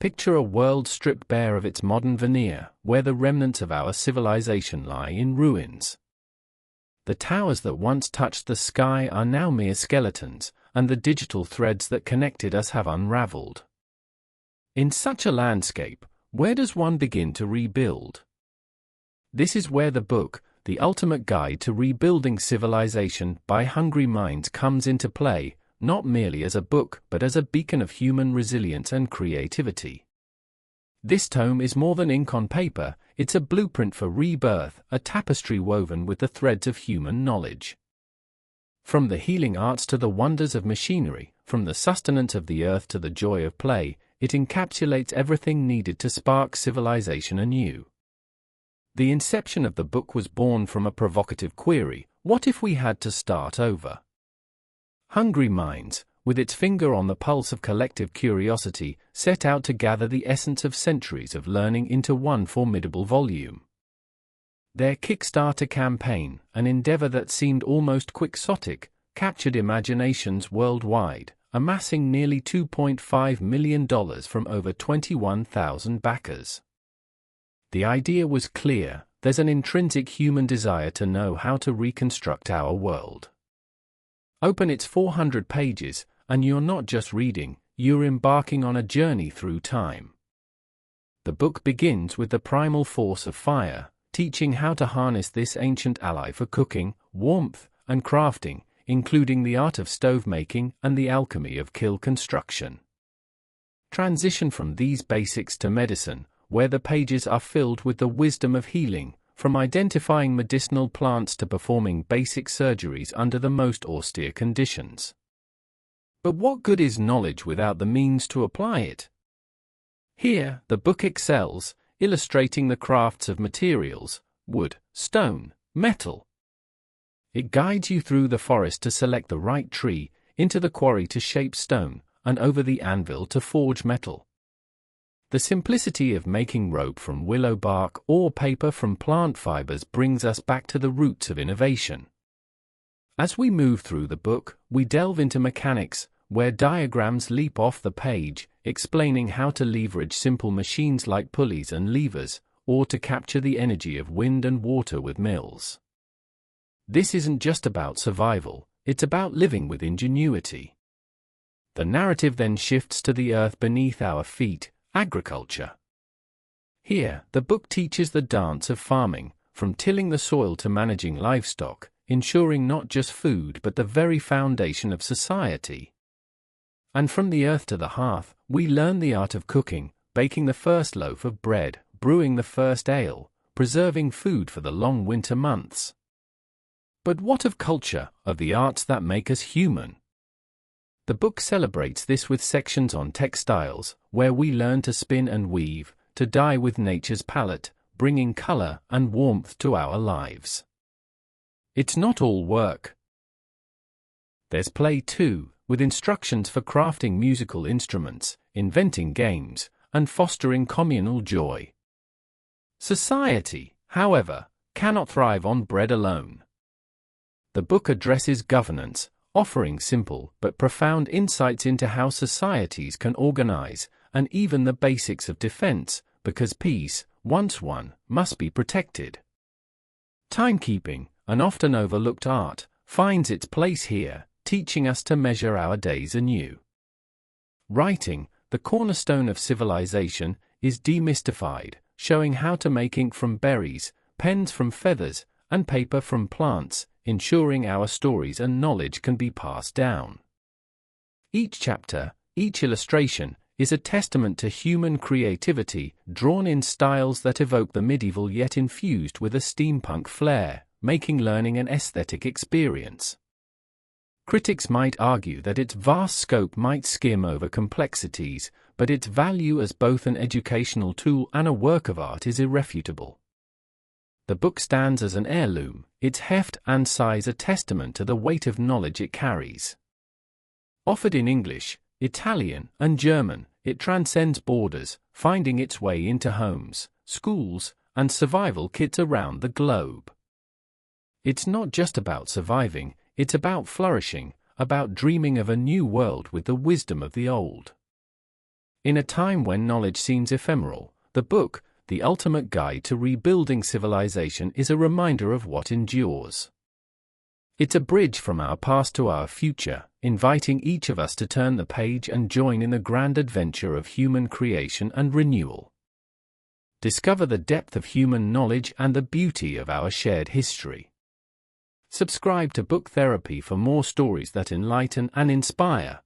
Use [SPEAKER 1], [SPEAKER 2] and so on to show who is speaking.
[SPEAKER 1] Picture a world stripped bare of its modern veneer, where the remnants of our civilization lie in ruins. The towers that once touched the sky are now mere skeletons, and the digital threads that connected us have unraveled. In such a landscape, where does one begin to rebuild? This is where the book, The Ultimate Guide to Rebuilding Civilization by Hungry Minds, comes into play, not merely as a book but as a beacon of human resilience and creativity. This tome is more than ink on paper, it's a blueprint for rebirth, a tapestry woven with the threads of human knowledge. From the healing arts to the wonders of machinery, from the sustenance of the earth to the joy of play, it encapsulates everything needed to spark civilization anew. The inception of the book was born from a provocative query: what if we had to start over? Hungry Minds, with its finger on the pulse of collective curiosity, set out to gather the essence of centuries of learning into one formidable volume. Their Kickstarter campaign, an endeavor that seemed almost quixotic, captured imaginations worldwide, amassing nearly $2.5 million from over 21,000 backers. The idea was clear: there's an intrinsic human desire to know how to reconstruct our world. Open its 400 pages, and you're not just reading, you're embarking on a journey through time. The book begins with the primal force of fire, teaching how to harness this ancient ally for cooking, warmth, and crafting, including the art of stove making and the alchemy of kiln construction. Transition from these basics to medicine, where the pages are filled with the wisdom of healing, from identifying medicinal plants to performing basic surgeries under the most austere conditions. But what good is knowledge without the means to apply it? Here, the book excels, illustrating the crafts of materials: wood, stone, metal. It guides you through the forest to select the right tree, into the quarry to shape stone, and over the anvil to forge metal. The simplicity of making rope from willow bark or paper from plant fibers brings us back to the roots of innovation. As we move through the book, we delve into mechanics, where diagrams leap off the page, explaining how to leverage simple machines like pulleys and levers, or to capture the energy of wind and water with mills. This isn't just about survival, it's about living with ingenuity. The narrative then shifts to the earth beneath our feet, agriculture. Here, the book teaches the dance of farming, from tilling the soil to managing livestock, ensuring not just food but the very foundation of society. And from the earth to the hearth, we learn the art of cooking, baking the first loaf of bread, brewing the first ale, preserving food for the long winter months. But what of culture, of the arts that make us human? The book celebrates this with sections on textiles, where we learn to spin and weave, to dye with nature's palette, bringing color and warmth to our lives. It's not all work. There's play too, with instructions for crafting musical instruments, inventing games, and fostering communal joy. Society, however, cannot thrive on bread alone. The book addresses governance, offering simple but profound insights into how societies can organize, and even the basics of defense, because peace, once won, must be protected. Timekeeping, an often overlooked art, finds its place here, teaching us to measure our days anew. Writing, the cornerstone of civilization, is demystified, showing how to make ink from berries, pens from feathers, and paper from plants, ensuring our stories and knowledge can be passed down. Each chapter, each illustration, is a testament to human creativity, drawn in styles that evoke the medieval yet infused with a steampunk flair, making learning an aesthetic experience. Critics might argue that its vast scope might skim over complexities, but its value as both an educational tool and a work of art is irrefutable. The book stands as an heirloom, its heft and size a testament to the weight of knowledge it carries. Offered in English, Italian, and German, it transcends borders, finding its way into homes, schools, and survival kits around the globe. It's not just about surviving, it's about flourishing, about dreaming of a new world with the wisdom of the old. In a time when knowledge seems ephemeral, the book, The Ultimate Guide to Rebuilding Civilization, is a reminder of what endures. It's a bridge from our past to our future, inviting each of us to turn the page and join in the grand adventure of human creation and renewal. Discover the depth of human knowledge and the beauty of our shared history. Subscribe to Book Therapy for more stories that enlighten and inspire.